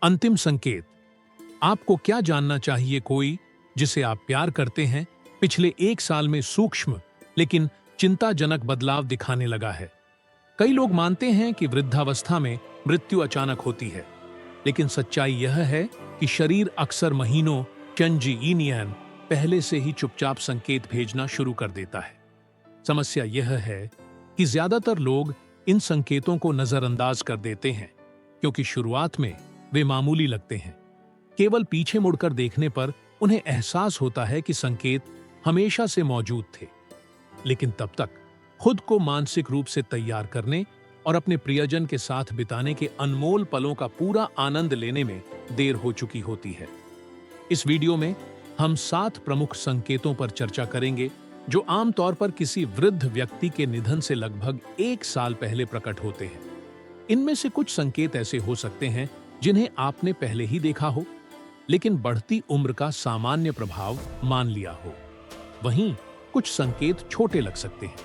अंतिम संकेत। आपको क्या जानना चाहिए कोई जिसे आप प्यार करते हैं पिछले 1 साल में सूक्ष्म लेकिन चिंताजनक बदलाव दिखाने लगा है। कई लोग मानते हैं कि वृद्धावस्था में मृत्यु अचानक होती है, लेकिन सच्चाई यह है कि शरीर अक्सर महीनों चंजीनियन पहले से ही चुपचाप संकेत भेजना शुरू कर देता है। समस्या यह है कि ज्यादातर लोग इन संकेतों को नजरअंदाज कर देते हैं क्योंकि शुरुआत में वे मामूली लगते हैं। केवल पीछे मुड़कर देखने पर उन्हें एहसास होता है कि संकेत हमेशा से मौजूद थे, लेकिन तब तक खुद को मानसिक रूप से तैयार करने और अपने प्रियजन के साथ बिताने के अनमोल पलों का पूरा आनंद लेने में देर हो चुकी होती है। इस वीडियो में हम 7 प्रमुख संकेतों पर चर्चा करेंगे जो आमतौर पर किसी वृद्ध व्यक्ति के निधन से लगभग 1 साल पहले प्रकट होते हैं। इनमें से कुछ संकेत ऐसे हो सकते हैं जिन्हें आपने पहले ही देखा हो, लेकिन बढ़ती उम्र का सामान्य प्रभाव मान लिया हो। वहीं कुछ संकेत छोटे लग सकते हैं,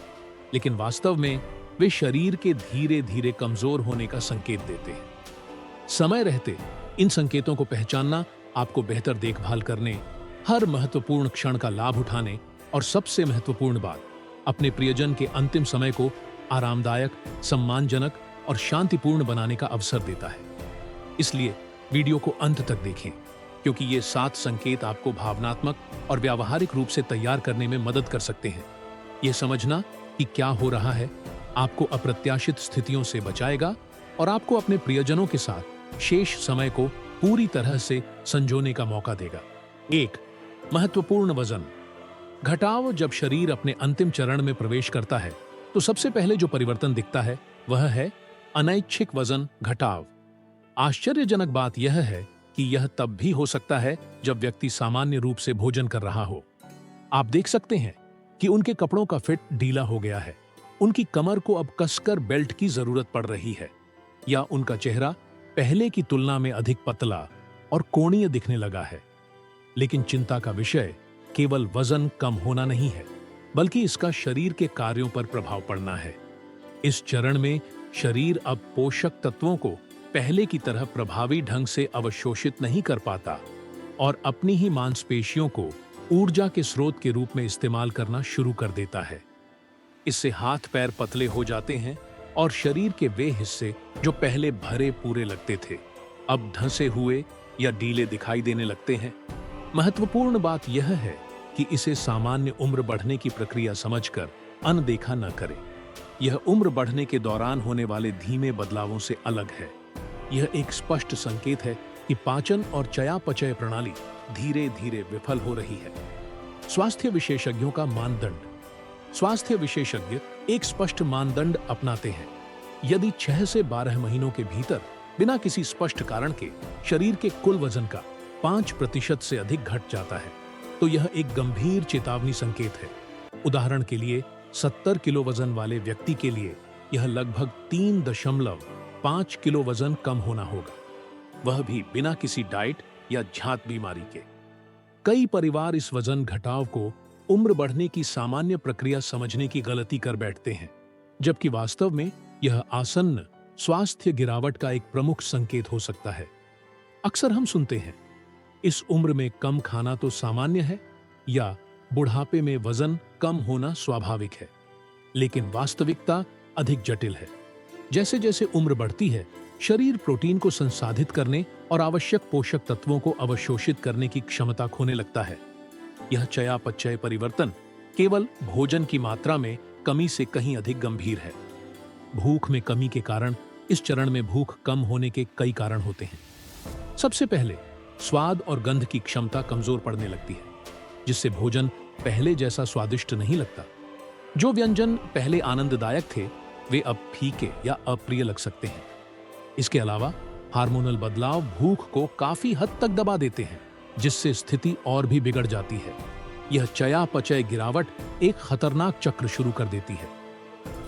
लेकिन वास्तव में वे शरीर के धीरे धीरे कमजोर होने का संकेत देते हैं। समय रहते इन संकेतों को पहचानना आपको बेहतर देखभाल करने, हर महत्वपूर्ण क्षण का लाभ उठाने और सबसे महत्वपूर्ण बात, अपने प्रियजन के अंतिम समय को आरामदायक, सम्मानजनक और शांतिपूर्ण बनाने का अवसर देता है। इसलिए वीडियो को अंत तक देखें, क्योंकि ये 7 संकेत आपको भावनात्मक और व्यावहारिक रूप से तैयार करने में मदद कर सकते हैं। ये समझना कि क्या हो रहा है आपको अप्रत्याशित स्थितियों से बचाएगा और आपको अपने प्रियजनों के साथ शेष समय को पूरी तरह से संजोने का मौका देगा। 1. महत्वपूर्ण वजन घटाव। जब शरीर अपने अंतिम चरण में प्रवेश करता है तो सबसे पहले जो परिवर्तन दिखता है वह है अनैच्छिक वजन घटाव। आश्चर्यजनक बात यह है कि यह तब भी हो सकता है जब व्यक्ति सामान्य रूप से भोजन कर रहा हो। आप देख सकते हैं कि उनके कपड़ों का फिट ढीला हो गया है, उनकी कमर को अब कसकर बेल्ट की जरूरत पड़ रही है, या उनका चेहरा पहले की तुलना में अधिक पतला और कोणीय दिखने लगा है। लेकिन चिंता का विषय केवल वजन कम होना नहीं है, बल्कि इसका शरीर के कार्यों पर प्रभाव पड़ना है। इस चरण में शरीर अब पोषक तत्वों को पहले की तरह प्रभावी ढंग से अवशोषित नहीं कर पाता और अपनी ही मांसपेशियों को ऊर्जा के स्रोत के रूप में इस्तेमाल करना शुरू कर देता है। इससे हाथ पैर पतले हो जाते हैं और शरीर के वे हिस्से जो पहले भरे पूरे लगते थे अब धंसे हुए या ढीले दिखाई देने लगते हैं। महत्वपूर्ण बात यह है कि इसे सामान्य उम्र बढ़ने की प्रक्रिया समझकर अनदेखा न करें। यह उम्र बढ़ने के दौरान होने वाले धीमे बदलावों से अलग है। यह एक स्पष्ट संकेत है कि पाचन और चयापचय प्रणाली धीरे धीरे विफल हो रही है। स्वास्थ्य विशेषज्ञों का मानदंड। स्वास्थ्य विशेषज्ञ एक स्पष्ट मानदंड अपनाते हैं। यदि 6 से 12 महीनों के भीतर बिना किसी स्पष्ट कारण के शरीर के कुल वजन का 5% से अधिक घट जाता है तो यह एक गंभीर चेतावनी संकेत है। उदाहरण के लिए 70 किलो वजन वाले व्यक्ति के लिए यह लगभग 3.5 किलो वजन कम होना होगा, वह भी बिना किसी डाइट या झात बीमारी के। कई परिवार इस वजन घटाव को उम्र बढ़ने की सामान्य प्रक्रिया समझने की गलती कर बैठते हैं, जबकि वास्तव में यह आसन्न स्वास्थ्य गिरावट का एक प्रमुख संकेत हो सकता है। अक्सर हम सुनते हैं, इस उम्र में कम खाना तो सामान्य है, या बुढ़ापे में वजन कम होना स्वाभाविक है, लेकिन वास्तविकता अधिक जटिल है। जैसे जैसे उम्र बढ़ती है, शरीर प्रोटीन को संसाधित करने और आवश्यक पोषक तत्वों को अवशोषित करने की क्षमता खोने लगता है। यह चयापचय परिवर्तन केवल भोजन की मात्रा में कमी से कहीं अधिक गंभीर है। भूख में कमी के कारण इस चरण में भूख कम होने के कई कारण होते हैं। सबसे पहले स्वाद और गंध की क्षमता कमजोर पड़ने लगती है, जिससे भोजन पहले जैसा स्वादिष्ट नहीं लगता। जो व्यंजन पहले आनंददायक थे वे अब फीके या अप्रिय लग सकते हैं। इसके अलावा हार्मोनल बदलाव भूख को काफी हद तक दबा देते हैं, जिससे स्थिति और भी बिगड़ जाती है। यह चयापचय गिरावट एक खतरनाक चक्र शुरू कर देती है।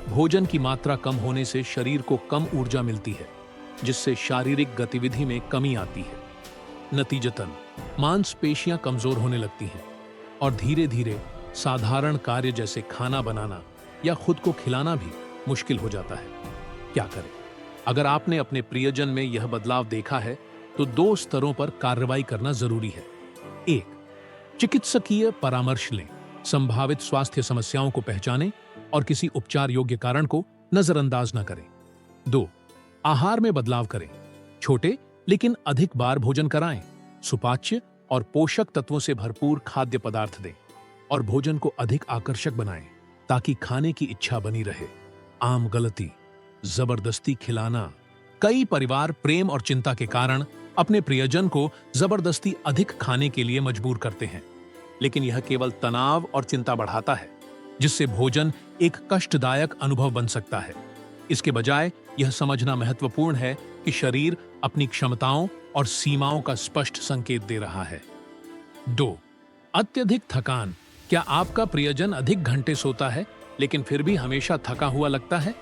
भोजन की मात्रा कम होने से शरीर को कम ऊर्जा मिलती है, जिससे शारीरिक गतिविधि में कमी आती है। नतीजतन मांसपेशियां कमजोर होने लगती हैं और धीरे धीरे साधारण कार्य जैसे खाना बनाना या खुद को खिलाना भी मुश्किल हो जाता है। क्या करें? अगर आपने अपने प्रियजन में यह बदलाव देखा है तो दो स्तरों पर कार्रवाई करना जरूरी है। एक, चिकित्सकीय परामर्श लें, संभावित स्वास्थ्य समस्याओं को पहचानें और किसी उपचार योग्य कारण को नजरअंदाज न करें। दो, आहार में बदलाव करें, छोटे लेकिन अधिक बार भोजन कराएं, सुपाच्य और पोषक तत्वों से भरपूर खाद्य पदार्थ दें और भोजन को अधिक आकर्षक बनाएं ताकि खाने की इच्छा बनी रहे। आम गलती, जबरदस्ती खिलाना। कई परिवार प्रेम और चिंता के कारण अपने प्रियजन को जबरदस्ती अधिक खाने के लिए मजबूर करते हैं, लेकिन यह केवल तनाव और चिंता बढ़ाता है, जिससे भोजन एक कष्टदायक अनुभव बन सकता है। इसके बजाय यह समझना महत्वपूर्ण है कि शरीर अपनी क्षमताओं और सीमाओं का स्पष्ट संकेत दे रहा है। 2, अत्यधिक थकान। क्या आपका प्रियजन अधिक घंटे सोता है लेकिन फिर भी हमेशा थका हुआ लगता है?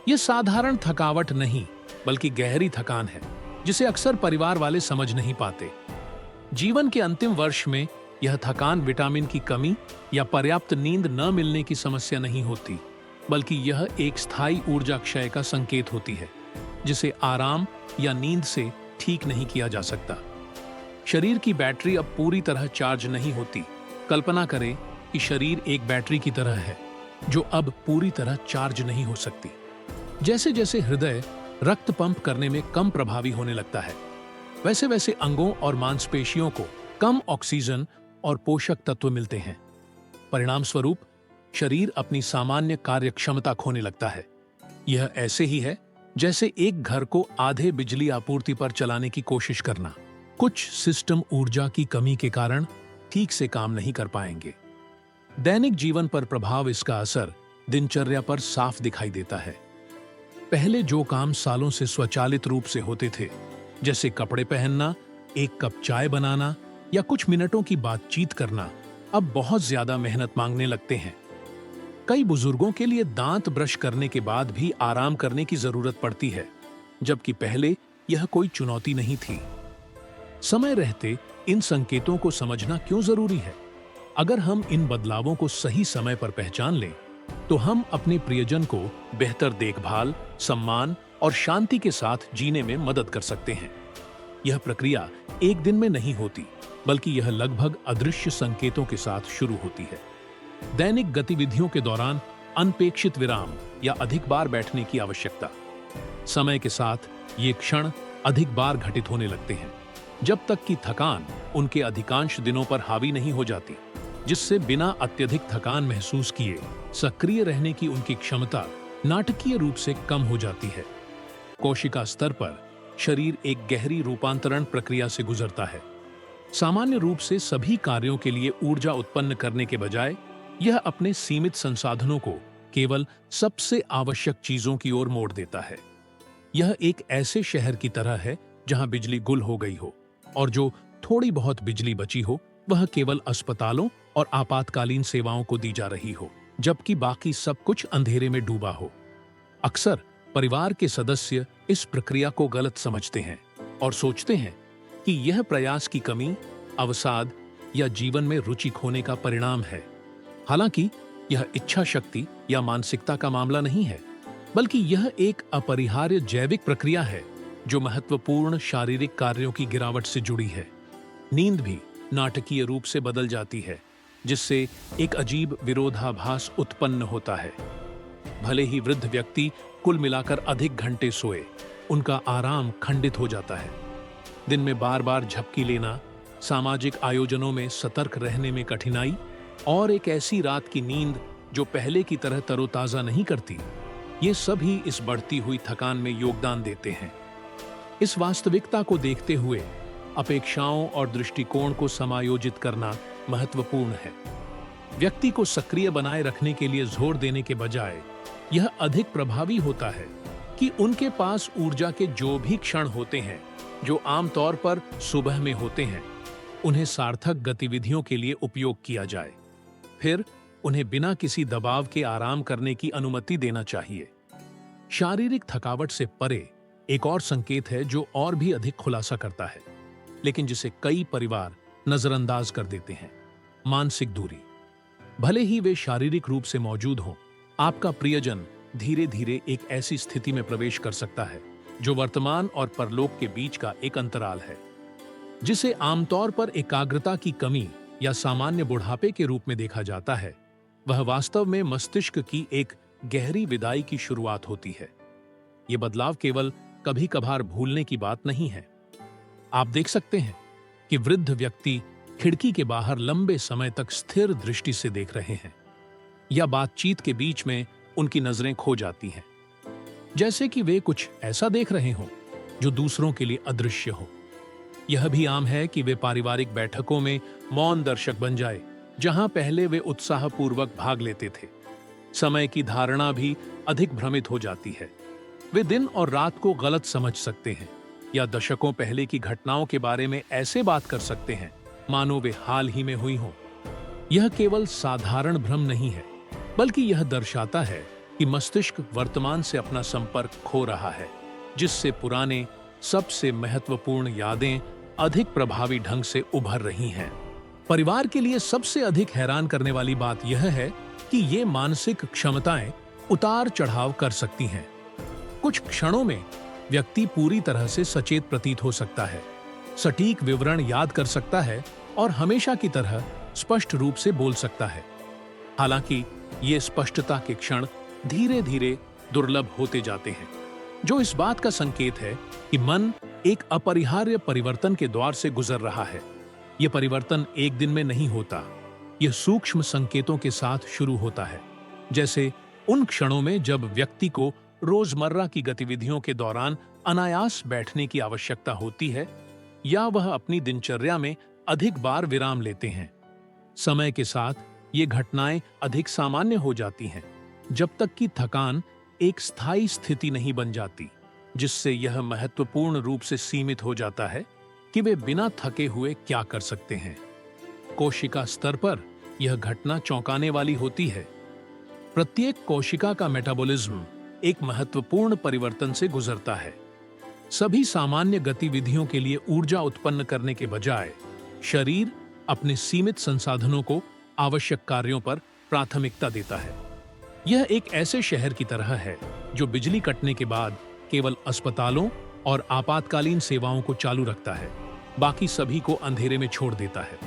यह साधारण थकावट नहीं, बल्कि गहरी थकान है, जिसे अक्सर परिवार वाले समझ नहीं पाते। जीवन के अंतिम वर्ष में यह थकान विटामिन की कमी या पर्याप्त नींद न मिलने की समस्या नहीं होती, बल्कि यह एक स्थायी ऊर्जा क्षय का संकेत होती है, जिसे आराम या नींद से ठीक नहीं किया जा सकता। शरीर की बैटरी अब पूरी तरह चार्ज नहीं होती। कल्पना करें कि शरीर एक बैटरी की तरह है, जो अब पूरी तरह चार्ज नहीं हो सकती। जैसे जैसे हृदय रक्त पंप करने में कम प्रभावी होने लगता है, वैसे वैसे अंगों और मांसपेशियों को कम ऑक्सीजन और पोषक तत्व मिलते हैं। परिणाम स्वरूप शरीर अपनी सामान्य कार्यक्षमता खोने लगता है। यह ऐसे ही है जैसे एक घर को आधे बिजली आपूर्ति पर चलाने की कोशिश करना। कुछ सिस्टम ऊर्जा की कमी के कारण ठीक से काम नहीं कर पाएंगे। दैनिक जीवन पर प्रभाव। इसका असर दिनचर्या पर साफ दिखाई देता है। पहले जो काम सालों से स्वचालित रूप से होते थे, जैसे कपड़े पहनना, एक कप चाय बनाना या कुछ मिनटों की बातचीत करना, अब बहुत ज्यादा मेहनत मांगने लगते हैं। कई बुजुर्गों के लिए दांत ब्रश करने के बाद भी आराम करने की जरूरत पड़ती है, जबकि पहले यह कोई चुनौती नहीं थी। समय रहते इन संकेतों को समझना क्यों जरूरी है? अगर हम इन बदलावों को सही समय पर पहचान लें, तो हम अपने प्रियजन को बेहतर देखभाल, सम्मान और शांति के साथ जीने में मदद कर सकते हैं। यह प्रक्रिया एक दिन में नहीं होती, बल्कि यह लगभग अदृश्य संकेतों के साथ शुरू होती है। दैनिक गतिविधियों के दौरान अनपेक्षित विराम या अधिक बार बैठने की आवश्यकता। समय के साथ ये क्षण अधिक बार घटित होने लगते हैं, जब तक कि थकान उनके अधिकांश दिनों पर हावी नहीं हो जाती, जिससे बिना अत्यधिक थकान महसूस किए सक्रिय रहने की उनकी क्षमता नाटकीय रूप से कम हो जाती है। कोशिका स्तर पर शरीर एक गहरी रूपांतरण प्रक्रिया से गुजरता है। सामान्य रूप से सभी कार्यों के लिए ऊर्जा उत्पन्न करने के बजाय यह अपने सीमित संसाधनों को केवल सबसे आवश्यक चीजों की ओर मोड़ देता है। यह एक ऐसे शहर की तरह है जहां बिजली गुल हो गई हो और जो थोड़ी बहुत बिजली बची हो वह केवल अस्पतालों और आपातकालीन सेवाओं को दी जा रही हो, जबकि बाकी सब कुछ अंधेरे में डूबा हो। अक्सर परिवार के सदस्य इस प्रक्रिया को गलत समझते हैं और सोचते हैं कि यह प्रयास की कमी, अवसाद या जीवन में रुचि खोने का परिणाम है। हालांकि यह इच्छा शक्ति या मानसिकता का मामला नहीं है, बल्कि यह एक अपरिहार्य जैविक प्रक्रिया है जो महत्वपूर्ण शारीरिक कार्यों की गिरावट से जुड़ी है। नींद भी नाटकीय रूप से बदल जाती है, जिससे एक अजीब विरोधाभास उत्पन्न होता है। भले ही वृद्ध व्यक्ति कुल मिलाकर अधिक घंटे सोए, उनका आराम खंडित हो जाता है। दिन में बार बार झपकी लेना, सामाजिक आयोजनों में सतर्क रहने में कठिनाई और एक ऐसी रात की नींद जो पहले की तरह तरोताजा नहीं करती, ये सभी इस बढ़ती हुई थकान में योगदान देते हैं। इस वास्तविकता को देखते हुए अपेक्षाओं और दृष्टिकोण को समायोजित करना महत्वपूर्ण है। व्यक्ति को सक्रिय बनाए रखने के लिए जोर देने के बजाय यह अधिक प्रभावी होता है कि उनके पास ऊर्जा के जो भी क्षण होते हैं, जो आमतौर पर सुबह में होते हैं, उन्हें सार्थक गतिविधियों के लिए उपयोग किया जाए। फिर उन्हें बिना किसी दबाव के आराम करने की अनुमति देना चाहिए। शारीरिक थकावट से परे एक और संकेत है जो और भी अधिक खुलासा करता है, लेकिन जिसे कई परिवार नजरअंदाज कर देते हैं। मानसिक दूरी। भले ही वे शारीरिक रूप से मौजूद हों, आपका प्रियजन धीरे धीरे एक ऐसी स्थिति में प्रवेश कर सकता है जो वर्तमान और परलोक के बीच का एक अंतराल है, जिसे आमतौर पर एकाग्रता की कमी या सामान्य बुढ़ापे के रूप में देखा जाता है। वह वास्तव में मस्तिष्क की एक गहरी विदाई की शुरुआत होती है। यह बदलाव केवल कभी कभार भूलने की बात नहीं है। आप देख सकते हैं कि वृद्ध व्यक्ति खिड़की के बाहर लंबे समय तक स्थिर दृष्टि से देख रहे हैं, या बातचीत के बीच में उनकी नजरें खो जाती हैं, जैसे कि वे कुछ ऐसा देख रहे हों जो दूसरों के लिए अदृश्य हो। यह भी आम है कि वे पारिवारिक बैठकों में मौन दर्शक बन जाए, जहां पहले वे उत्साहपूर्वक भाग लेते थे। समय की धारणा भी अधिक भ्रमित हो जाती है। वे दिन और रात को गलत समझ सकते हैं, या दशकों पहले की घटनाओं के बारे में ऐसे बात कर सकते हैं मानो वे हाल ही में हुई हों। यह केवल साधारण भ्रम नहीं है, बल्कि यह दर्शाता है कि मस्तिष्क वर्तमान से अपना संपर्क खो रहा है, जिससे पुराने सबसे महत्वपूर्ण यादें अधिक प्रभावी ढंग से उभर रही हैं। परिवार के लिए सबसे अधिक हैरान करने वाली बात यह है कि ये मानसिक क्षमताएं उतार चढ़ाव कर सकती हैं। कुछ क्षणों में व्यक्ति पूरी तरह से सचेत प्रतीत हो सकता है, सटीक विवरण याद कर सकता है और हमेशा की तरह स्पष्ट रूप से बोल सकता है। हालांकि ये स्पष्टता के क्षण धीरे धीरे दुर्लभ होते जाते हैं, जो इस बात का संकेत है कि मन एक अपरिहार्य परिवर्तन के द्वार से गुजर रहा है। यह परिवर्तन एक दिन में नहीं होता, यह सूक्ष्म संकेतों के साथ शुरू होता है, जैसे उन क्षणों में जब व्यक्ति को रोजमर्रा की गतिविधियों के दौरान अनायास बैठने की आवश्यकता होती है, या वह अपनी दिनचर्या में अधिक बार विराम लेते हैं। समय के साथ ये घटनाएं अधिक सामान्य हो जाती हैं, जब तक कि थकान एक स्थायी स्थिति नहीं बन जाती, जिससे यह महत्वपूर्ण रूप से सीमित हो जाता है कि वे बिना थके हुए क्या कर सकते हैं। कोशिका स्तर पर यह घटना चौंकाने वाली होती है। प्रत्येक कोशिका का मेटाबॉलिज्म एक महत्वपूर्ण परिवर्तन से गुजरता है। सभी सामान्य गतिविधियों के लिए ऊर्जा उत्पन्न करने के बजाय शरीर अपने सीमित संसाधनों को आवश्यक कार्यों पर प्राथमिकता देता है। यह एक ऐसे शहर की तरह है जो बिजली कटने के बाद केवल अस्पतालों और आपातकालीन सेवाओं को चालू रखता है, बाकी सभी को अंधेरे में छोड़ देता है।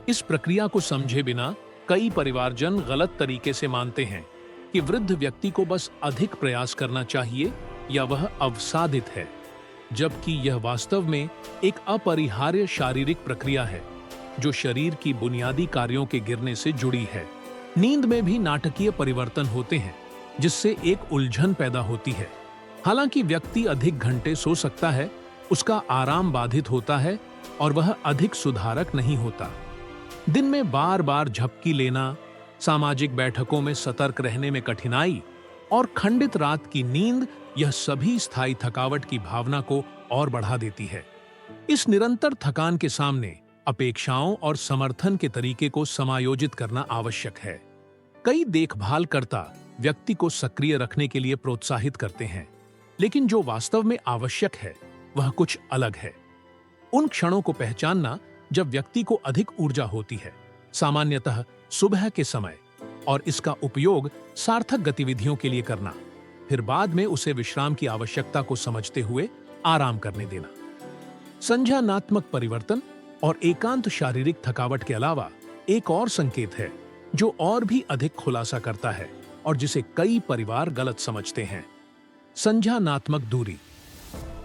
इस प्रक्रिया को समझे बिना कई परिवारजन गलत तरीके से मानते हैं कि वृद्ध व्यक्ति को बस अधिक प्रयास करना चाहिए या वह अवसादित है, जबकि यह वास्तव में एक अपरिहार्य शारीरिक प्रक्रिया है जो शरीर की बुनियादी कार्यों के गिरने से जुड़ी है। नींद में भी नाटकीय परिवर्तन होते हैं, जिससे एक उलझन पैदा होती है। हालांकि व्यक्ति अधिक घंटे सो सकता है, उसका आराम बाधित होता है और वह अधिक सुधारक नहीं होता। दिन में बार बार झपकी लेना, सामाजिक बैठकों में सतर्क रहने में कठिनाई और खंडित रात की नींद, यह सभी स्थायी थकावट की भावना को और बढ़ा देती है। इस निरंतर थकान के सामने अपेक्षाओं और समर्थन के तरीके को समायोजित करना आवश्यक है। कई देखभालकर्ता व्यक्ति को सक्रिय रखने के लिए प्रोत्साहित करते हैं, लेकिन जो वास्तव में आवश्यक है वह कुछ अलग है। उन क्षणों को पहचानना जब व्यक्ति को अधिक ऊर्जा होती है, सामान्यतः सुबह के समय, और इसका उपयोग सार्थक गतिविधियों के लिए करना, फिर बाद में उसे विश्राम की आवश्यकता को समझते हुए आराम करने देना। संज्ञानात्मक परिवर्तन और एकांत शारीरिक थकावट के अलावा एक और संकेत है जो और भी अधिक खुलासा करता है और जिसे कई परिवार गलत समझते हैं। संज्ञानात्मक दूरी।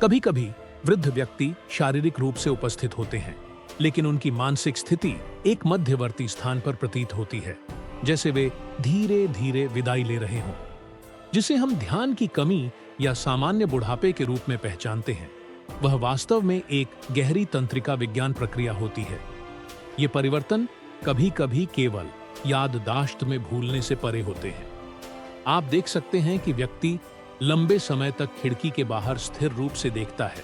कभी कभी वृद्ध व्यक्ति शारीरिक रूप से उपस्थित होते हैं, लेकिन उनकी मानसिक स्थिति एक मध्यवर्ती स्थान पर प्रतीत होती है, जैसे वे धीरे धीरे विदाई ले रहे हों, जिसे हम ध्यान की कमी या सामान्य बुढ़ापे के रूप में पहचानते हैं। वह वास्तव में एक गहरी तंत्रिका विज्ञान प्रक्रिया होती है। ये परिवर्तन कभी कभी केवल याददाश्त में भूलने से परे होते हैं। आप देख सकते हैं कि व्यक्ति लंबे समय तक खिड़की के बाहर स्थिर रूप से देखता है,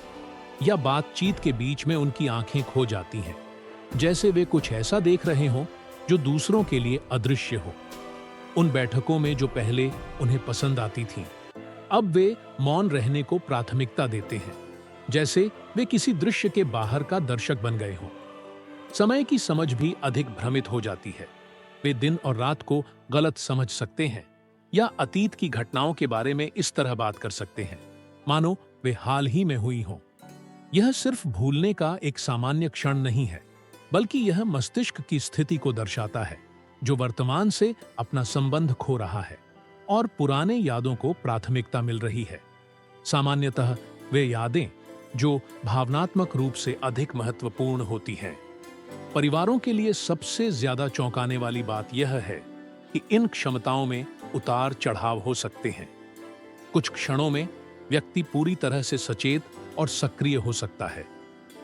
या बातचीत के बीच में उनकी आंखें खो जाती हैं, जैसे वे कुछ ऐसा देख रहे हों जो दूसरों के लिए अदृश्य हो। उन बैठकों में जो पहले उन्हें पसंद आती थीं, अब वे मौन रहने को प्राथमिकता देते हैं, जैसे वे किसी दृश्य के बाहर का दर्शक बन गए हों। समय की समझ भी अधिक भ्रमित हो जाती है। वे दिन और रात को गलत समझ सकते हैं, या अतीत की घटनाओं के बारे में इस तरह बात कर सकते हैं मानो वे हाल ही में हुई हों। यह सिर्फ भूलने का एक सामान्य क्षण नहीं है, बल्कि यह मस्तिष्क की स्थिति को दर्शाता है, जो वर्तमान से अपना संबंध खो रहा है और पुराने यादों को प्राथमिकता मिल रही है। सामान्यतः वे यादें जो भावनात्मक रूप से अधिक महत्वपूर्ण होती हैं। परिवारों के लिए सबसे ज्यादा चौंकाने वाली बात यह है कि इन क्षमताओं में उतार चढ़ाव हो सकते हैं। कुछ क्षणों में व्यक्ति पूरी तरह से सचेत और सक्रिय हो सकता है,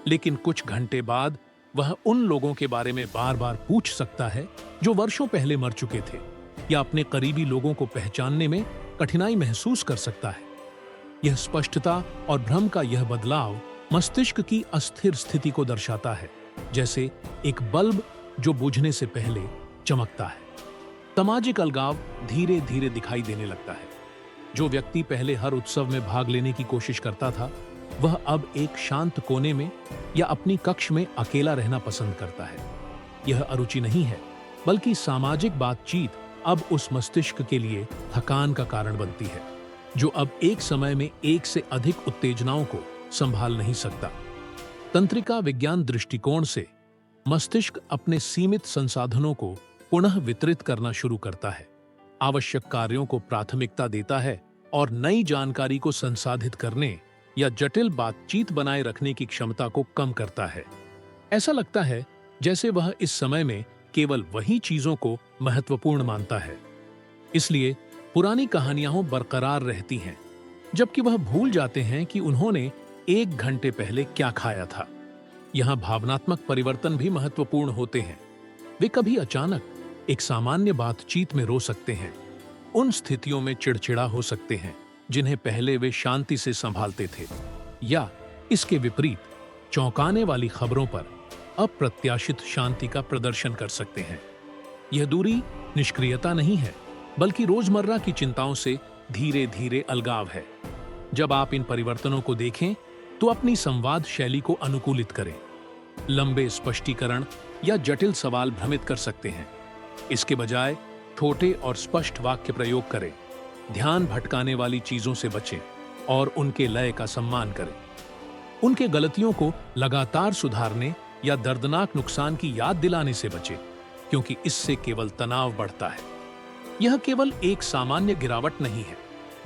लेकिन कुछ घंटे बाद वह उन लोगों के बारे में बार बार पूछ सकता है जो वर्षों पहले मर चुके थे, या अपने करीबी लोगों को पहचानने में कठिनाई महसूस कर सकता है। यह स्पष्टता और भ्रम का यह बदलाव मस्तिष्क की अस्थिर स्थिति को दर्शाता है, जैसे एक बल्ब जो बुझने से पहले चमकता है। सामाजिक अलगाव धीरे धीरे दिखाई देने लगता है। जो व्यक्ति पहले हर उत्सव में भाग लेने की कोशिश करता था, वह अब एक शांत कोने में या अपनी कक्ष में अकेला रहना पसंद करता है। यह अरुचि नहीं है, बल्कि सामाजिक बातचीत अब उस मस्तिष्क के लिए थकान का कारण बनती है, जो अब एक समय में एक से अधिक उत्तेजनाओं को संभाल नहीं सकता। तंत्रिका विज्ञान दृष्टिकोण से मस्तिष्क अपने सीमित संसाधनों को पुनः वितरित करना शुरू करता है, आवश्यक कार्यों को प्राथमिकता देता है और नई जानकारी को संसाधित करने या जटिल बातचीत बनाए रखने की क्षमता को कम करता है। ऐसा लगता है जैसे वह इस समय में केवल वही चीजों को महत्वपूर्ण मानता है। इसलिए पुरानी कहानियां बरकरार रहती हैं, जबकि वह भूल जाते हैं कि उन्होंने 1 घंटे पहले क्या खाया था। यहां भावनात्मक परिवर्तन भी महत्वपूर्ण होते हैं। वे कभी अचानक एक सामान्य बातचीत में रो सकते हैं, उन स्थितियों में चिड़चिड़ा हो सकते हैं जिन्हें पहले वे शांति से संभालते थे, या इसके विपरीत चौंकाने वाली खबरों पर अप्रत्याशित शांति का प्रदर्शन कर सकते हैं। यह दूरी निष्क्रियता नहीं है, बल्कि रोजमर्रा की चिंताओं से धीरे धीरे अलगाव है। जब आप इन परिवर्तनों को देखें तो अपनी संवाद शैली को अनुकूलित करें। लंबे स्पष्टीकरण या जटिल सवाल भ्रमित कर सकते हैं। इसके बजाय छोटे और स्पष्ट वाक्य प्रयोग करें। ध्यान भटकाने वाली चीजों से बचें और उनके लय का सम्मान करें। उनके गलतियों को लगातार सुधारने या दर्दनाक नुकसान की याद दिलाने से बचें, क्योंकि इससे केवल तनाव बढ़ता है। यह केवल एक सामान्य गिरावट नहीं है,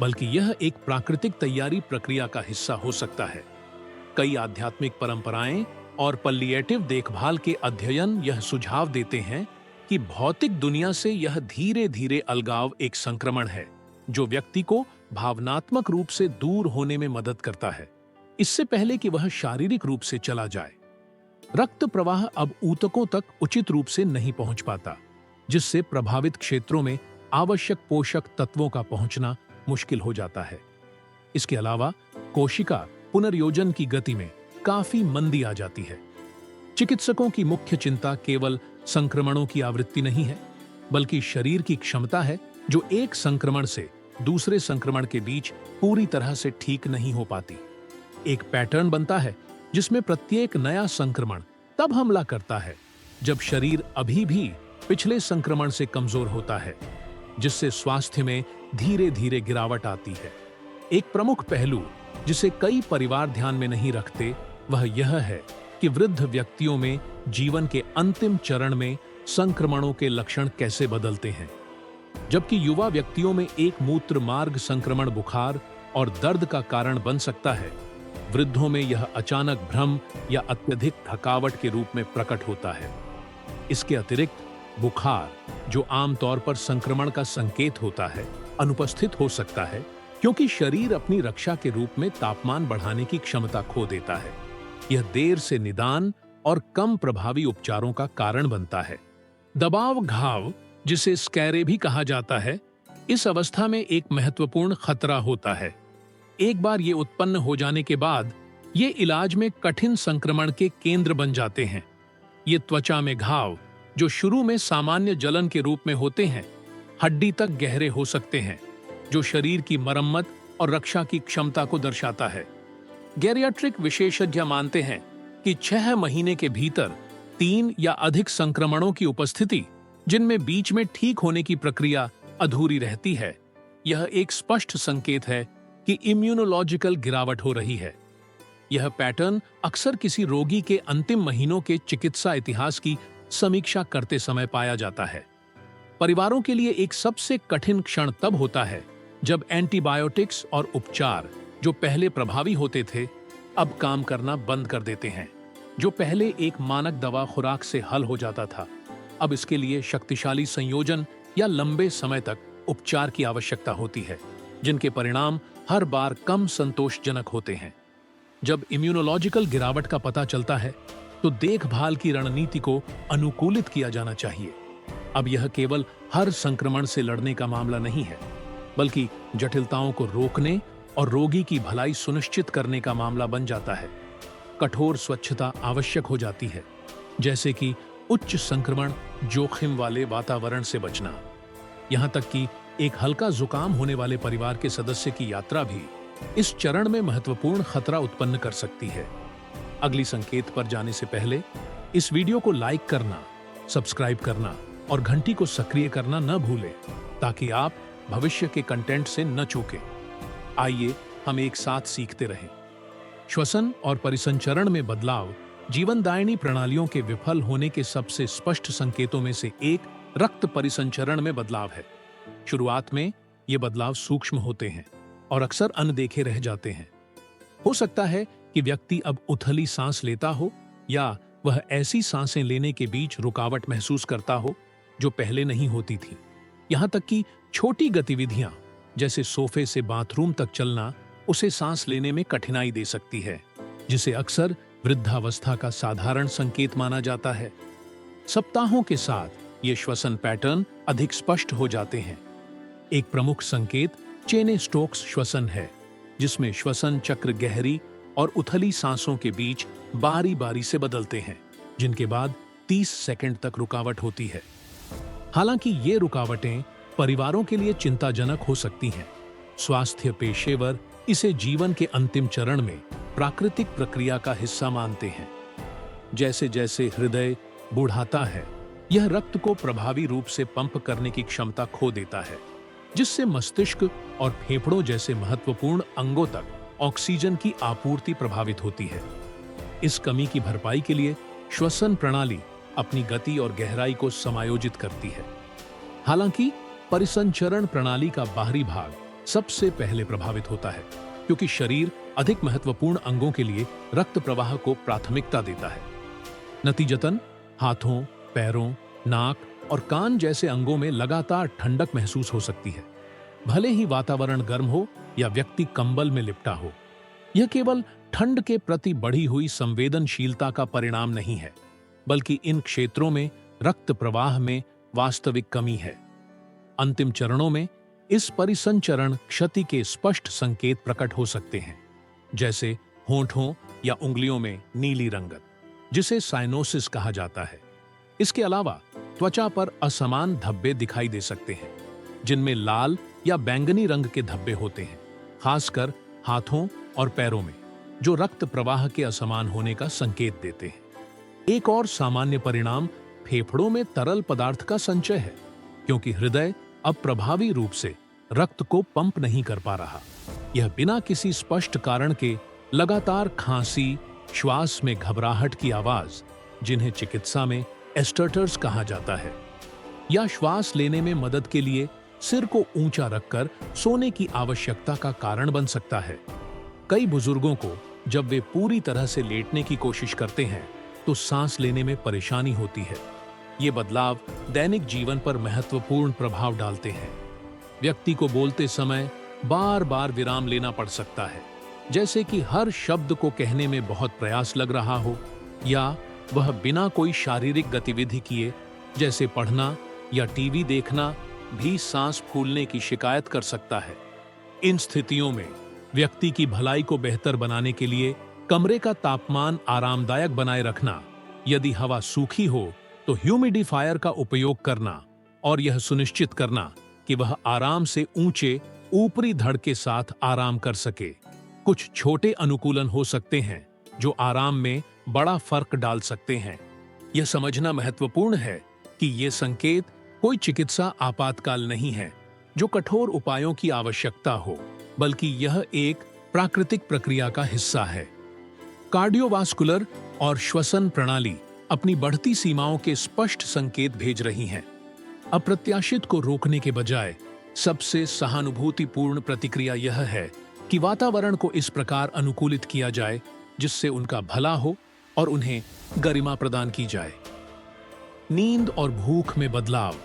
बल्कि यह एक प्राकृतिक तैयारी प्रक्रिया का हिस्सा हो सकता है। कई आध्यात्मिक परंपराएं और पलिएटिव देखभाल के अध्ययन यह सुझाव देते हैं कि भौतिक दुनिया से यह धीरे धीरे अलगाव एक संक्रमण है, जो व्यक्ति को भावनात्मक रूप से दूर होने में मदद करता है, इससे पहले कि वह शारीरिक रूप से चला जाए। रक्त प्रवाह अब ऊतकों तक उचित रूप से नहीं पहुंच पाता, जिससे प्रभावित क्षेत्रों में आवश्यक पोषक तत्वों का पहुंचना मुश्किल हो जाता है। इसके अलावा कोशिका पुनर्योजन की गति में काफी मंदी आ जाती है। चिकित्सकों की मुख्य चिंता केवल संक्रमणों की आवृत्ति नहीं है, बल्कि शरीर की क्षमता है, जो एक संक्रमण से दूसरे संक्रमण के बीच पूरी तरह से ठीक नहीं हो पाती। एक पैटर्न बनता है जिसमें प्रत्येक नया संक्रमण तब हमला करता है जब शरीर अभी भी पिछले संक्रमण से कमजोर होता है, जिससे स्वास्थ्य में धीरे धीरे गिरावट आती है। एक प्रमुख पहलू जिसे कई परिवार ध्यान में नहीं रखते, वह यह है कि वृद्ध व्यक्तियों में जीवन के अंतिम चरण में संक्रमणों के लक्षण कैसे बदलते हैं। जबकि युवा व्यक्तियों में एक मूत्र मार्ग संक्रमण बुखार और दर्द का कारण बन सकता है, वृद्धों में यह अचानक भ्रम या अत्यधिक थकावट के रूप में प्रकट होता है। इसके अतिरिक्त बुखार, जो आमतौर पर संक्रमण का संकेत होता है, अनुपस्थित हो सकता है, क्योंकि शरीर अपनी रक्षा के रूप में तापमान बढ़ाने की क्षमता खो देता है। यह देर से निदान और कम प्रभावी उपचारों का कारण बनता है। दबाव घाव, जिसे स्कैरे भी कहा जाता है, इस अवस्था में एक महत्वपूर्ण खतरा होता है। एक बार ये उत्पन्न हो जाने के बाद ये इलाज में कठिन संक्रमण के केंद्र बन जाते हैं। ये त्वचा में घाव, जो शुरू में सामान्य जलन के रूप में होते हैं, हड्डी तक गहरे हो सकते हैं, जो शरीर की मरम्मत और रक्षा की क्षमता को दर्शाता है। गैरियाट्रिक विशेषज्ञ मानते हैं कि 6 महीने के भीतर 3 या अधिक संक्रमणों की उपस्थिति, जिनमें बीच में ठीक होने की प्रक्रिया अधूरी रहती है, यह एक स्पष्ट संकेत है कि इम्यूनोलॉजिकल गिरावट हो रही है। यह पैटर्न अक्सर किसी रोगी के अंतिम महीनों के चिकित्सा इतिहास की समीक्षा करते समय पाया जाता है। परिवारों के लिए एक सबसे कठिन क्षण तब होता है जब एंटीबायोटिक्स और उपचार जो पहले प्रभावी होते थे, अब काम करना बंद कर देते हैं। जो पहले एक मानक दवा खुराक से हल हो जाता था, अब इसके लिए शक्तिशाली संयोजन या लंबे समय तक उपचार की आवश्यकता होती है, जिनके परिणाम हर बार कम संतोषजनक होते हैं। जब इम्यूनोलॉजिकल गिरावट का पता चलता है, तो देखभाल की रणनीति को अनुकूलित किया जाना चाहिए। अब यह केवल हर संक्रमण से लड़ने का मामला नहीं है, बल्कि जटिलताओं को रोकने और रोगी की भलाई सुनिश्चित करने का मामला बन जाता है। कठोर स्वच्छता आवश्यक हो जाती है, जैसे कि उच्च संक्रमण जोखिम वाले वातावरण से बचना। यहां तक कि एक हल्का जुकाम होने वाले परिवार के सदस्य की यात्रा भी इस चरण में महत्वपूर्ण खतरा उत्पन्न कर सकती है। अगली संकेत पर जाने से पहले इस वीडियो को लाइक करना, सब्सक्राइब करना और घंटी को सक्रिय करना न भूलें, ताकि आप भविष्य के कंटेंट से न चूकें। आइए हम एक साथ सीखते रहें। श्वसन और परिसंचरण में बदलाव जीवनदायिनी प्रणालियों के विफल होने के सबसे स्पष्ट संकेतों में से एक रक्त परिसंचरण में बदलाव है। शुरुआत में ये बदलाव सूक्ष्म होते हैं और अक्सर अनदेखे रह जाते हैं। हो सकता है कि व्यक्ति अब उथली सांस लेता हो, या वह ऐसी सांसें लेने के बीच रुकावट महसूस करता हो जो पहले नहीं होती थी। यहां तक कि छोटी गतिविधियां जैसे सोफे से बाथरूम तक चलना उसे सांस लेने में कठिनाई दे सकती है, जिसे अक्सर वृद्धावस्था का साधारण संकेत माना जाता है। सप्ताहों के साथ ये श्वसन पैटर्न अधिक स्पष्ट हो जाते हैं। एक प्रमुख संकेत चेने स्टोक्स श्वसन है, जिसमें श्वसन चक्र गहरी और उथली सांसों के बीच बारी बारी से बदलते हैं, जिनके बाद 30 सेकंड तक रुकावट होती है। हालांकि ये रुकावटें परिवारों के लिए चिंताजनक हो सकती हैं। स्वास्थ्य पेशेवर इसे जीवन के अंतिम चरण में प्राकृतिक प्रक्रिया का हिस्सा मानते हैं। जैसे जैसे हृदय बुढ़ाता है, यह रक्त को प्रभावी रूप से पंप करने की क्षमता खो देता है, जिससे मस्तिष्क और फेफड़ों जैसे महत्वपूर्ण अंगों तक ऑक्सीजन की आपूर्ति प्रभावित होती है। इस कमी की भरपाई के लिए श्वसन प्रणाली अपनी गति और गहराई को समायोजित करती है। हालांकि परिसंचरण प्रणाली का बाहरी भाग सबसे पहले प्रभावित होता है, क्योंकि शरीर अधिक महत्वपूर्ण अंगों के लिए रक्त प्रवाह को प्राथमिकता देता है। नतीजतन हाथों, पैरों, नाक और कान जैसे अंगों में लगातार ठंडक महसूस हो सकती है, भले ही वातावरण गर्म हो या व्यक्ति कंबल में लिपटा हो। यह केवल ठंड के प्रति बढ़ी हुई संवेदनशीलता का परिणाम नहीं है, बल्कि इन क्षेत्रों में रक्त प्रवाह में वास्तविक कमी है। अंतिम चरणों में इस परिसंचरण क्षति के स्पष्ट संकेत प्रकट हो सकते हैं, जैसे होंठों या उंगलियों में नीली रंगत, जिसे साइनोसिस कहा जाता है। इसके अलावा त्वचा पर असमान धब्बे दिखाई दे सकते हैं, जिनमें लाल या बैंगनी रंग के धब्बे होते हैं, खासकर हाथों और पैरों में, जो रक्त प्रवाह के असमान होने का संकेत देते हैं। एक और सामान्य परिणाम फेफड़ों में तरल पदार्थ का संचय है, क्योंकि हृदय अब प्रभावी रूप से रक्त को पंप नहीं कर पा रहा। यह बिना किसी स्पष्ट कारण के लगातार खांसी, श्वास में घबराहट की आवाज, जिन्हें चिकित्सा में एस्टर्टर्स कहा जाता है, या श्वास लेने में मदद के लिए सिर को ऊंचा रखकर सोने की आवश्यकता का कारण बन सकता है। कई बुजुर्गों को जब वे पूरी तरह से लेटने की कोशिश करते हैं, तो सांस लेने में परेशानी होती है। ये बदलाव दैनिक जीवन पर महत्वपूर्ण प्रभाव डालते हैं। व्यक्ति को बोलते समय बार बार विराम लेना पड़ सकता है, जैसे कि हर शब्द को कहने में बहुत प्रयास लग रहा हो, या वह बिना कोई शारीरिक गतिविधि किए, जैसे पढ़ना या टीवी देखना, भी सांस फूलने की शिकायत कर सकता है। इन स्थितियों में व्यक्ति की भलाई को बेहतर बनाने के लिए कमरे का तापमान आरामदायक बनाए रखना, यदि हवा सूखी हो तो ह्यूमिडिफायर का उपयोग करना, और यह सुनिश्चित करना कि वह आराम से ऊंचे ऊपरी धड़ के साथ आराम कर सके। कुछ छोटे अनुकूलन हो सकते हैं जो आराम में बड़ा फर्क डाल सकते हैं। यह समझना महत्वपूर्ण है कि ये संकेत कोई चिकित्सा आपातकाल नहीं है जो कठोर उपायों की आवश्यकता हो, बल्कि यह एक प्राकृतिक प्रक्रिया का हिस्सा है। कार्डियोवास्कुलर और श्वसन प्रणाली अपनी बढ़ती सीमाओं के स्पष्ट संकेत भेज रही हैं। अप्रत्याशित को रोकने के बजाय सबसे सहानुभूतिपूर्ण प्रतिक्रिया यह है कि वातावरण को इस प्रकार अनुकूलित किया जाए जिससे उनका भला हो और उन्हें गरिमा प्रदान की जाए। नींद और भूख में बदलाव।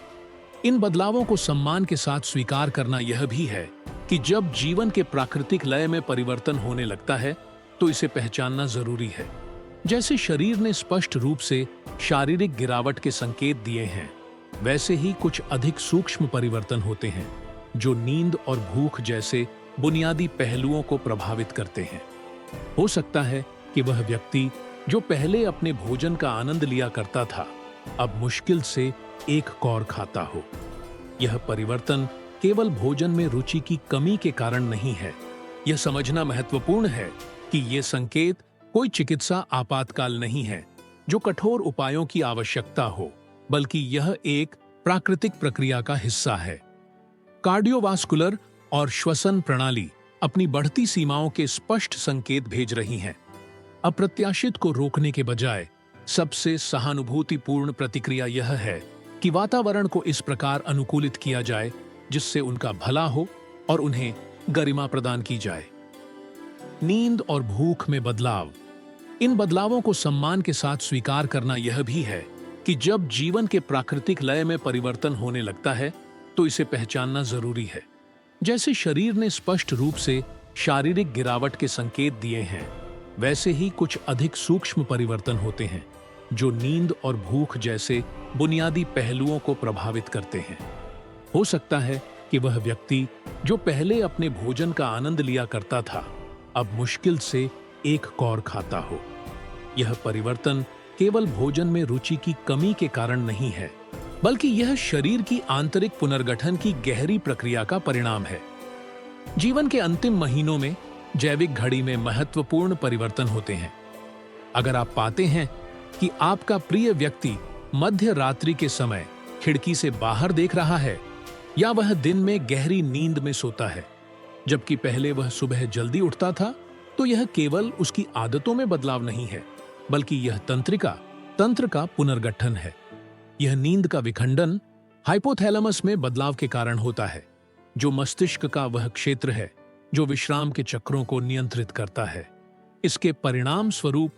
इन बदलावों को सम्मान के साथ स्वीकार करना यह भी है कि जब जीवन के प्राकृतिक लय में परिवर्तन होने लगता है तो इसे पहचानना जरूरी है। जैसे शरीर ने स्पष्ट रूप से शारीरिक गिरावट के संकेत दिए हैं, वैसे ही कुछ अधिक सूक्ष्म परिवर्तन होते हैं जो नींद और भूख जैसे बुनियादी पहलुओं को प्रभावित करते हैं। हो सकता है कि वह व्यक्ति जो पहले अपने भोजन का आनंद लिया करता था, अब मुश्किल से एक कौर खाता हो। यह परिवर्तन केवल भोजन में रुचि की कमी के कारण नहीं है। यह समझना महत्वपूर्ण है कि ये संकेत कोई चिकित्सा आपातकाल नहीं है जो कठोर उपायों की आवश्यकता हो, बल्कि यह एक प्राकृतिक प्रक्रिया का हिस्सा है। कार्डियोवास्कुलर और श्वसन प्रणाली अपनी बढ़ती सीमाओं के स्पष्ट संकेत भेज रही हैं। अप्रत्याशित को रोकने के बजाय सबसे सहानुभूतिपूर्ण प्रतिक्रिया यह है कि वातावरण को इस प्रकार अनुकूलित किया जाए जिससे उनका भला हो और उन्हें गरिमा प्रदान की जाए। नींद और भूख में बदलाव। इन बदलावों को सम्मान के साथ स्वीकार करना यह भी है कि जब जीवन के प्राकृतिक लय में परिवर्तन होने लगता है तो इसे पहचानना जरूरी है। जैसे शरीर ने स्पष्ट रूप से शारीरिक गिरावट के संकेत दिए हैं, वैसे ही कुछ अधिक सूक्ष्म परिवर्तन होते हैं जो नींद और भूख जैसे बुनियादी पहलुओं को प्रभावित करते हैं। हो सकता है कि वह व्यक्ति जो पहले अपने भोजन का आनंद लिया करता था, अब मुश्किल से एक कौर खाता हो। यह परिवर्तन केवल भोजन में रुचि की कमी के कारण नहीं है, बल्कि यह शरीर की आंतरिक पुनर्गठन की गहरी प्रक्रिया का परिणाम है। जीवन के अंतिम महीनों में जैविक घड़ी में महत्वपूर्ण परिवर्तन होते हैं। अगर आप पाते हैं कि आपका प्रिय व्यक्ति मध्य रात्रि के समय खिड़की से बाहर देख रहा है या वह दिन में गहरी नींद में सोता है जबकि पहले वह सुबह जल्दी उठता था, तो यह केवल उसकी आदतों में बदलाव नहीं है, बल्कि यह तंत्र का पुनर्गठन है। यह नींद का विखंडन हाइपोथैलेमस में बदलाव के कारण होता है, जो मस्तिष्क का वह क्षेत्र है जो विश्राम के चक्रों को नियंत्रित करता है। इसके परिणाम स्वरूप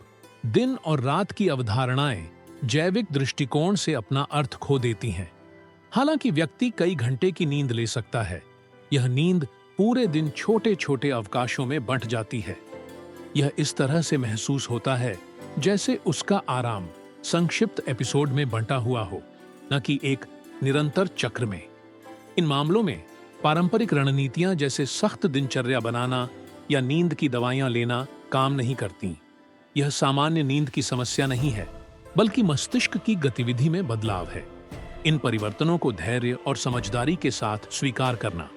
दिन और रात की अवधारणाएं जैविक दृष्टिकोण से अपना अर्थ खो देती हैं। हालांकि व्यक्ति कई घंटे की नींद ले सकता है, यह नींद पूरे दिन छोटे छोटे अवकाशों में बंट जाती है। यह इस तरह से महसूस होता है जैसे उसका आराम संक्षिप्त एपिसोड में बंटा हुआ हो, न कि एक निरंतर चक्र में। इन मामलों में पारंपरिक रणनीतियां जैसे सख्त दिनचर्या बनाना या नींद की दवाइयां लेना काम नहीं करती। यह सामान्य नींद की समस्या नहीं है, बल्कि मस्तिष्क की गतिविधि में बदलाव है। इन परिवर्तनों को धैर्य और समझदारी के साथ स्वीकार करना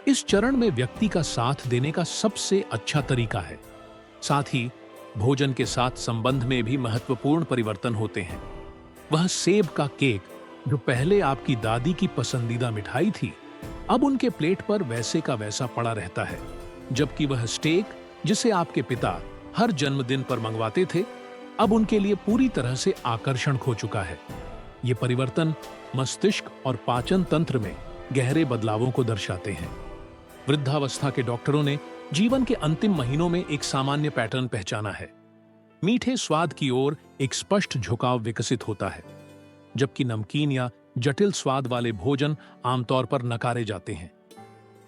इस चरण में व्यक्ति का साथ देने का सबसे अच्छा तरीका है। साथ ही भोजन के साथ संबंध में भी महत्वपूर्ण परिवर्तन होते हैं। वह सेब का केक जो पहले आपकी दादी की पसंदीदा मिठाई थी, अब उनके प्लेट पर वैसे का वैसा पड़ा रहता है, जबकि वह स्टेक जिसे आपके पिता हर जन्मदिन पर मंगवाते थे, अब उनके लिए पूरी तरह से आकर्षण खो चुका है। ये परिवर्तन मस्तिष्क और पाचन तंत्र में गहरे बदलावों को दर्शाते हैं। वृद्धावस्था के डॉक्टरों ने जीवन के अंतिम महीनों में एक सामान्य पैटर्न पहचाना है। मीठे स्वाद की ओर एक स्पष्ट झुकाव विकसित होता है, जबकि नमकीन या जटिल स्वाद वाले भोजन आमतौर पर नकारे जाते हैं।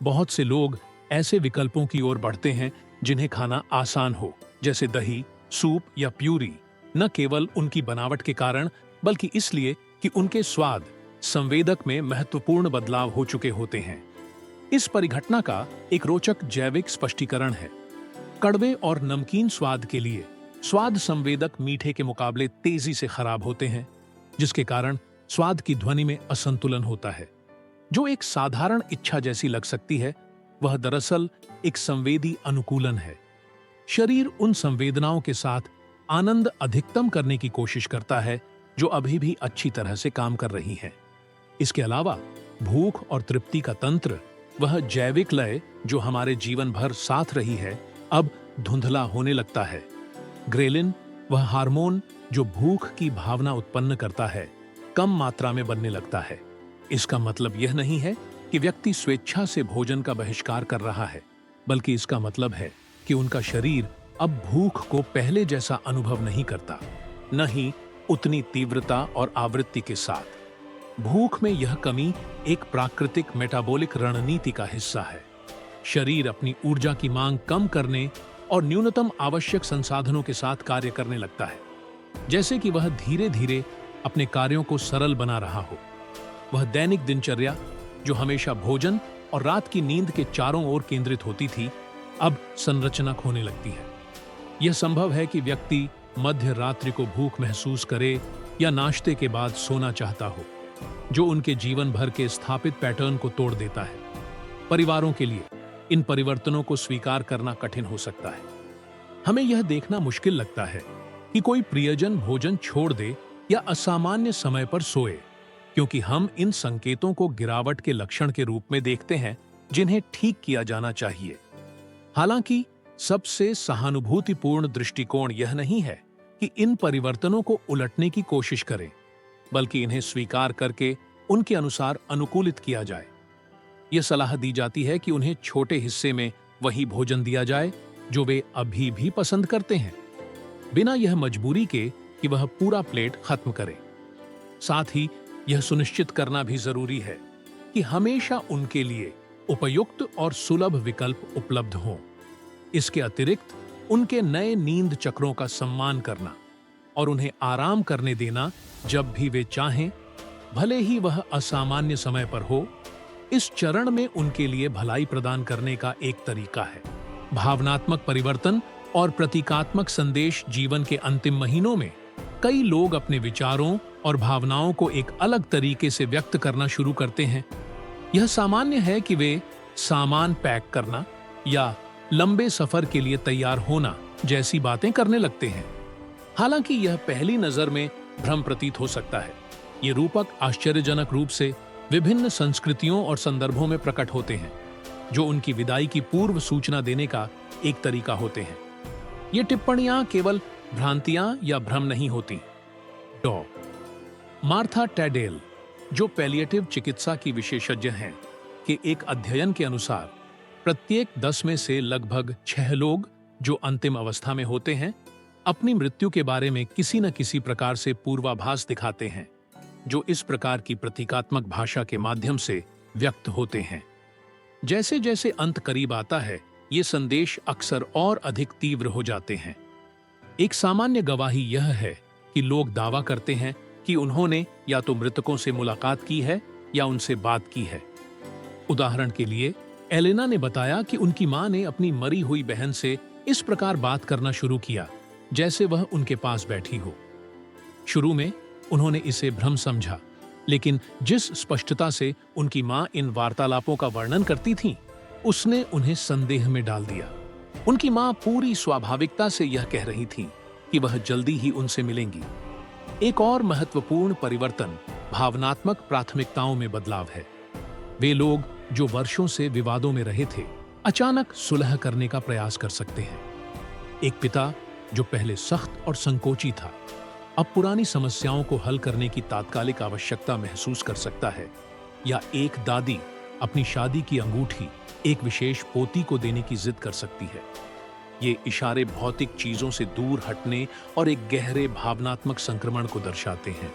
बहुत से लोग ऐसे विकल्पों की ओर बढ़ते हैं जिन्हें खाना आसान हो, जैसे दही, सूप या प्यूरी, न केवल उनकी बनावट के कारण बल्कि इसलिए कि उनके स्वाद संवेदक में महत्वपूर्ण बदलाव हो चुके होते हैं। इस परिघटना का एक रोचक जैविक स्पष्टीकरण है। कड़वे और नमकीन स्वाद के लिए स्वाद संवेदक मीठे के मुकाबले तेजी से खराब होते हैं, जिसके कारण स्वाद की ध्वनि में असंतुलन होता है। जो एक साधारण इच्छा जैसी लग सकती है, वह दरअसल एक संवेदी अनुकूलन है। शरीर उन संवेदनाओं के साथ आनंद अधिकतम करने की कोशिश करता है जो अभी भी अच्छी तरह से काम कर रही हैं। इसके अलावा भूख और तृप्ति का तंत्र वह जैविक लय जो हमारे जीवन भर साथ रही है, अब धुंधला होने लगता है। ग्रेलिन, वह हार्मोन जो भूख की भावना उत्पन्न करता है, कम मात्रा में बनने लगता है। इसका मतलब यह नहीं है कि व्यक्ति स्वेच्छा से भोजन का बहिष्कार कर रहा है, बल्कि इसका मतलब है कि उनका शरीर अब भूख को पहले जैसा अनुभव नहीं करता, न ही उतनी तीव्रता और आवृत्ति के साथ। भूख में यह कमी एक प्राकृतिक मेटाबॉलिक रणनीति का हिस्सा है। शरीर अपनी ऊर्जा की मांग कम करने और न्यूनतम आवश्यक संसाधनों के साथ कार्य करने लगता है, जैसे कि वह धीरे धीरे अपने कार्यों को सरल बना रहा हो। वह दैनिक दिनचर्या जो हमेशा भोजन और रात की नींद के चारों ओर केंद्रित होती थी, अब संरचनात्मक होने लगती है। यह संभव है कि व्यक्ति मध्य रात्रि को भूख महसूस करे या नाश्ते के बाद सोना चाहता हो, जो उनके जीवन भर के स्थापित पैटर्न को तोड़ देता है। परिवारों के लिए इन परिवर्तनों को स्वीकार करना कठिन हो सकता है। हमें यह देखना मुश्किल लगता है कि कोई प्रियजन भोजन छोड़ दे या असामान्य समय पर सोए, क्योंकि हम इन संकेतों को गिरावट के लक्षण के रूप में देखते हैं जिन्हें ठीक किया जाना चाहिए। हालांकि सबसे सहानुभूतिपूर्ण दृष्टिकोण यह नहीं है कि इन परिवर्तनों को उलटने की कोशिश करें, बल्कि इन्हें स्वीकार करके उनके अनुसार अनुकूलित किया जाए। यह सलाह दी जाती है कि उन्हें छोटे हिस्से में वही भोजन दिया जाए जो वे अभी भी पसंद करते हैं, बिना यह मजबूरी के कि वह पूरा प्लेट खत्म करें। साथ ही यह सुनिश्चित करना भी जरूरी है कि हमेशा उनके लिए उपयुक्त और सुलभ विकल्प उपलब्ध हों। इसके अतिरिक्त उनके नए नींद चक्रों का सम्मान करना और उन्हें आराम करने देना जब भी वे चाहें, भले ही वह असामान्य समय पर हो, इस चरण में उनके लिए भलाई प्रदान करने का एक तरीका है। भावनात्मक परिवर्तन और प्रतीकात्मक संदेश जीवन के अंतिम महीनों में कई लोग अपने विचारों और भावनाओं को एक अलग तरीके से व्यक्त करना शुरू करते हैं। यह सामान्य है कि वे सामान पैक करना या लंबे सफर के लिए तैयार होना जैसी बातें करने लगते हैं। हालांकि यह पहली नजर में भ्रम प्रतीत हो सकता है। ये रूपक आश्चर्यजनक रूप से विभिन्न संस्कृतियों और संदर्भों में प्रकट होते हैं, जो उनकी विदाई की पूर्व सूचना देने का एक तरीका होते हैं। ये टिप्पणियां केवल भ्रांतियां या भ्रम नहीं होती। डॉ. मार्था टैडेल, जो पैलिएटिव चिकित्सा की विशेषज्ञ हैं, के एक अध्ययन के अनुसार प्रत्येक 10 में से लगभग 6 लोग जो अंतिम अवस्था में होते हैं, अपनी मृत्यु के बारे में किसी न किसी प्रकार से पूर्वाभास दिखाते हैं, जो इस प्रकार की प्रतीकात्मक भाषा के माध्यम से व्यक्त होते हैं। जैसे जैसे अंत करीब आता है, ये संदेश अक्सर और अधिक तीव्र हो जाते हैं। एक सामान्य गवाही यह है कि लोग दावा करते हैं कि उन्होंने या तो मृतकों से मुलाकात की है या उनसे बात की है। उदाहरण के लिए, एलेना ने बताया कि उनकी मां ने अपनी मरी हुई बहन से इस प्रकार बात करना शुरू किया जैसे वह उनके पास बैठी हो। शुरू में उन्होंने इसे भ्रम समझा, लेकिन जिस स्पष्टता से उनकी मां इन वार्तालापों का वर्णन करती थी, उसने उन्हें संदेह में डाल दिया। उनकी मां पूरी स्वाभाविकता से यह कह रही थी कि वह जल्दी ही उनसे मिलेंगी। एक और महत्वपूर्ण परिवर्तन भावनात्मक प्राथमिकताओं में बदलाव है। वे लोग जो वर्षों से विवादों में रहे थे, अचानक सुलह करने का प्रयास कर सकते हैं। एक पिता जो पहले सख्त और संकोची था, अब पुरानी समस्याओं को हल करने की तात्कालिक आवश्यकता महसूस कर सकता है। या एक दादी अपनी शादी की अंगूठी एक विशेष पोती को देने की जिद कर सकती है। ये इशारे भौतिक चीजों से दूर हटने और एक गहरे भावनात्मक संक्रमण को दर्शाते हैं।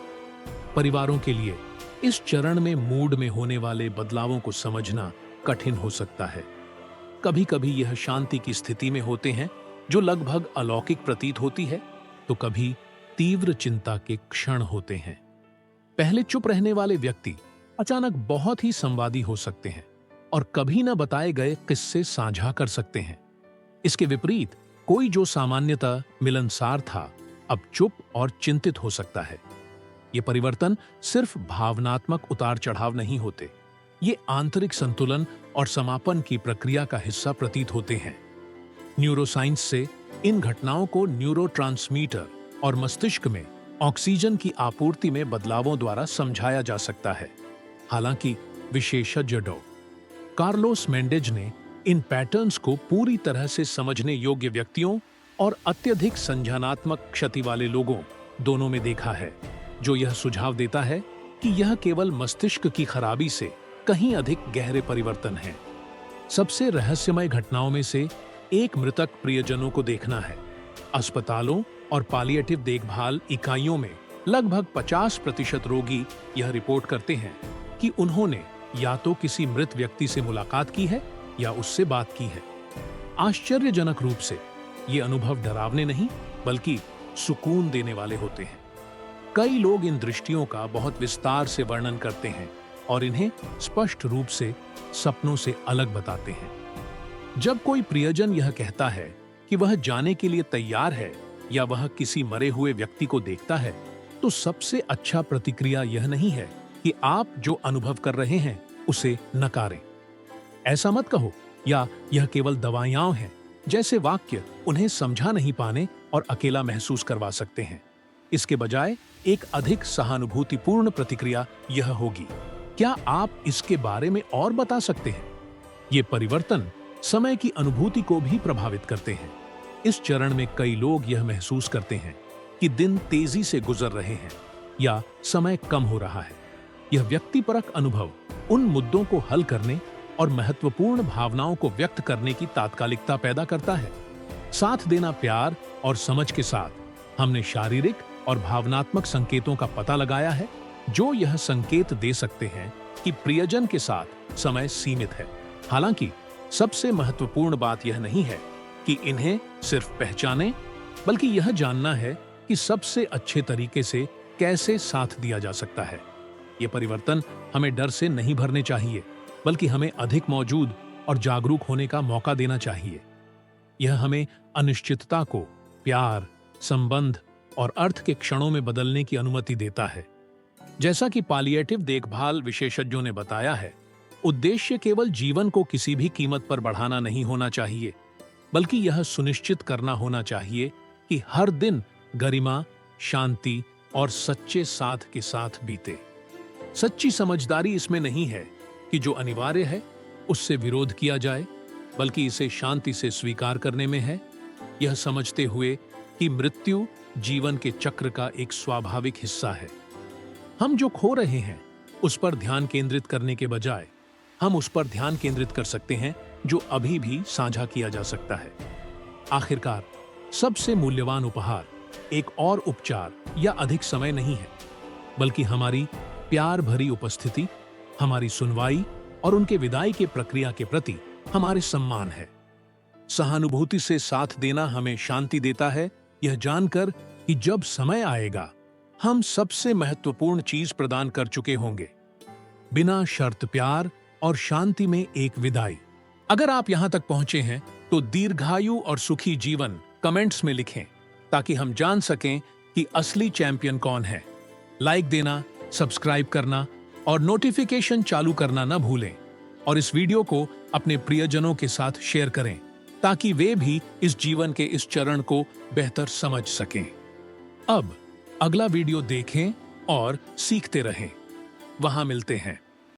परिवारों के लिए इस चरण में मूड में होने वाले बदलावों को समझना कठिन हो सकता है। कभी-कभी यह शांति की स्थिति में होते हैं जो लगभग अलौकिक प्रतीत होती है, तो कभी तीव्र चिंता के क्षण होते हैं। पहले चुप रहने वाले व्यक्ति अचानक बहुत ही संवादी हो सकते हैं और कभी न बताए गए किस्से साझा कर सकते हैं। इसके विपरीत, कोई जो सामान्यतः मिलनसार था, अब चुप और चिंतित हो सकता है। ये परिवर्तन सिर्फ भावनात्मक उतार चढ़ाव नहीं होते, ये आंतरिक संतुलन और समापन की प्रक्रिया का हिस्सा प्रतीत होते हैं। न्यूरोसाइंस से इन घटनाओं को न्यूरोट्रांसमीटर और मस्तिष्क में ऑक्सीजन की आपूर्ति में बदलावों द्वारा समझाया जा सकता है। हालांकि विशेषज्ञ डॉ. कार्लोस मेंडेज ने इन पैटर्न्स को पूरी तरह से समझने योग्य व्यक्तियों और अत्यधिक संज्ञानात्मक क्षति वाले लोगों दोनों में देखा है, जो यह सुझाव देता है कि यह केवल मस्तिष्क की खराबी से कहीं अधिक गहरे परिवर्तन है। सबसे रहस्यमय घटनाओं में से एक मृतक प्रियजनों को देखना है। अस्पतालों और पालिएटिव देखभाल इकाइयों में लगभग 50% रोगी यह रिपोर्ट करते हैं कि उन्होंने या तो किसी मृत व्यक्ति से मुलाकात की है या उससे बात की है। आश्चर्यजनक रूप से ये अनुभव डरावने नहीं बल्कि सुकून देने वाले होते हैं। कई लोग इन दृष्टियों का बहुत विस्तार से वर्णन करते हैं और इन्हें स्पष्ट रूप से सपनों से अलग बताते हैं। जब कोई प्रियजन यह कहता है कि वह जाने के लिए तैयार है या वह किसी मरे हुए व्यक्ति को देखता है, तो सबसे अच्छा प्रतिक्रिया यह नहीं है कि आप जो अनुभव कर रहे हैं उसे नकारें। ऐसा मत कहो या यह केवल दवाइयां हैं जैसे वाक्य उन्हें समझा नहीं पाने और अकेला महसूस करवा सकते हैं। इसके बजाय एक अधिक सहानुभूतिपूर्ण प्रतिक्रिया यह होगी, क्या आप इसके बारे में और बता सकते हैं? ये परिवर्तन समय की अनुभूति को भी प्रभावित करते हैं। इस चरण में कई लोग यह महसूस करते हैं कि दिन तेजी से गुजर रहे हैं या समय कम हो रहा है। यह व्यक्तिपरक अनुभव उन मुद्दों को हल करने और महत्वपूर्ण भावनाओं को व्यक्त करने की तात्कालिकता पैदा करता है। साथ देना प्यार और समझ के साथ हमने शारीरिक और भावनात्मक संकेतों का पता लगाया है जो यह संकेत दे सकते हैं कि प्रियजन के साथ समय सीमित है। हालांकि सबसे महत्वपूर्ण बात यह नहीं है कि इन्हें सिर्फ पहचानें, बल्कि यह जानना है कि सबसे अच्छे तरीके से कैसे साथ दिया जा सकता है। ये परिवर्तन हमें डर से नहीं भरने चाहिए, बल्कि हमें अधिक मौजूद और जागरूक होने का मौका देना चाहिए। यह हमें अनिश्चितता को प्यार, संबंध और अर्थ के क्षणों में बदलने की अनुमति देता है। जैसा कि पालिएटिव देखभाल विशेषज्ञों ने बताया है, उद्देश्य केवल जीवन को किसी भी कीमत पर बढ़ाना नहीं होना चाहिए, बल्कि यह सुनिश्चित करना होना चाहिए कि हर दिन गरिमा, शांति और सच्चे साथ के साथ बीते। सच्ची समझदारी इसमें नहीं है कि जो अनिवार्य है उससे विरोध किया जाए, बल्कि इसे शांति से स्वीकार करने में है, यह समझते हुए कि मृत्यु जीवन के चक्र का एक स्वाभाविक हिस्सा है। हम जो खो रहे हैं उस पर ध्यान केंद्रित करने के बजाय हम उस पर ध्यान केंद्रित कर सकते हैं जो अभी भी साझा किया जा सकता है। आखिरकार सबसे मूल्यवान उपहार एक और उपचार या अधिक समय नहीं है, बल्कि हमारी प्यार भरी उपस्थिति, हमारी सुनवाई और उनके विदाई के प्रक्रिया के प्रति हमारे सम्मान है। सहानुभूति से साथ देना हमें शांति देता है, यह जानकर कि जब समय आएगा हम सबसे महत्वपूर्ण चीज प्रदान कर चुके होंगे, बिना शर्त प्यार और शांति में एक विदाई। अगर आप यहां तक पहुंचे हैं तो दीर्घायु और सुखी जीवन कमेंट्स में लिखें ताकि हम जान सकें कि असली चैंपियन कौन है। लाइक देना, सब्सक्राइब करना और नोटिफिकेशन चालू करना न भूलें और इस वीडियो को अपने प्रियजनों के साथ शेयर करें ताकि वे भी इस जीवन के इस चरण को बेहतर समझ सकें। अब अगला वीडियो देखें और सीखते रहें। वहां मिलते हैं।